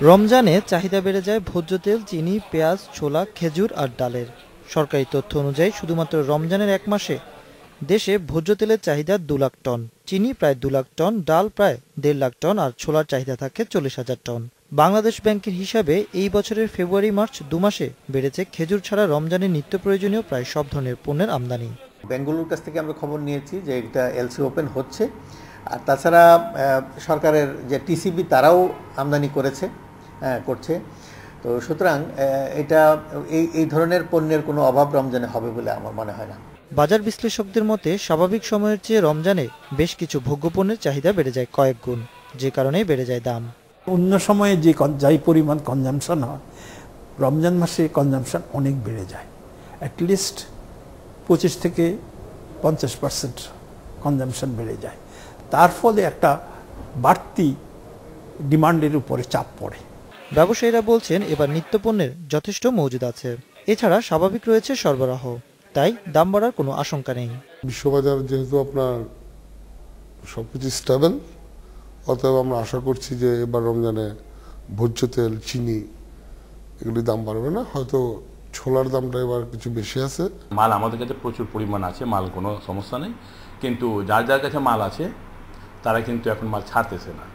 রমজানে চাহিদা বেড়ে যায় ভোজ্য তেল, চিনি, পেঁয়াজ, ছোলা, খেজুর আর ডালের। সরকারি তথ্য অনুযায়ী শুধুমাত্র রমজানের এক মাসে দেশে ভোজ্য তেলের চাহিদা 2 লাখ টন, চিনি প্রায় 2 লাখ টন, ডাল প্রায় 1.5 লাখ টন আর ছোলার চাহিদা থাকে 40,000 টন। বাংলাদেশ ব্যাংকের হিসাবে এই বছরের ফেব্রুয়ারি-মার্চ 2 মাসে বেড়েছে খেজুর ছাড়া রমজানের নিত্য প্রয়োজনীয় প্রায় সব ধরনের পণ্যের আমদানি। বেঙ্গলুরুর কাছ থেকে আমরা খবর নিয়েছি যে এটা এলসি ওপেন হচ্ছে, আর তাছাড়া সরকারের যে টিসিবি তারাও আমদানি করছে। তো সুতরাং এটা এই ধরনের পণ্যের কোনো অভাব রমজানে হবে বলে আমার মনে হয় না। বাজার বিশ্লেষকদের মতে স্বাভাবিক সময়ের চেয়ে রমজানে বেশ কিছু ভোগ্যপণ্যের চাহিদা বেড়ে যায় কয়েক গুণ, যে কারণেই বেড়ে যায় দাম। অন্য সময়ে যাই পরিমাণ কনজামশন হয়, রমজান মাসে কনজামশন অনেক বেড়ে যায়, অ্যাটলিস্ট 25 থেকে 50% কনজামশন বেড়ে যায়। তার ফলে একটা বাড়তি ডিমান্ডের উপরে চাপ পড়ে। ব্যবসায়ীরা বলছেন এবার নিত্যপণ্যের যথেষ্ট মজুদ আছে, এছাড়া স্বাভাবিক রয়েছে সরবরাহ, তাই দাম বাড়ার কোনো আশঙ্কা নেই। বিশ্ববাজার যেহেতু আপনার সবকিছু স্টেবল, অতএব আমরা আশা করছি যে এবার রমজানে ভোজ্য তেল, চিনি এগুলির দাম বাড়বে না, হয়তো ছোলার দামটা এবার কিছু বেশি আছে। মাল আমাদের কাছে প্রচুর পরিমাণ আছে, মাল কোনো সমস্যা নেই, কিন্তু যার যার কাছে মাল আছে তারা কিন্তু এখন মাল ছাড়তেছে না।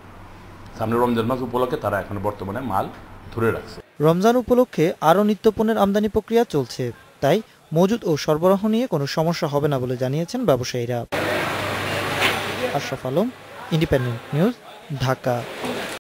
সামনে রমজান মাস উপলক্ষে তারা এখন বর্তমানে মাল ধরে রাখছে। রমজান উপলক্ষে আরও নিত্যপণ্যের আমদানি প্রক্রিয়া চলছে, তাই মজুদ ও সরবরাহ নিয়ে কোনো সমস্যা হবে না বলে জানিয়েছেন ব্যবসায়ীরা। Ashraf Alam, independent news, Dhaka.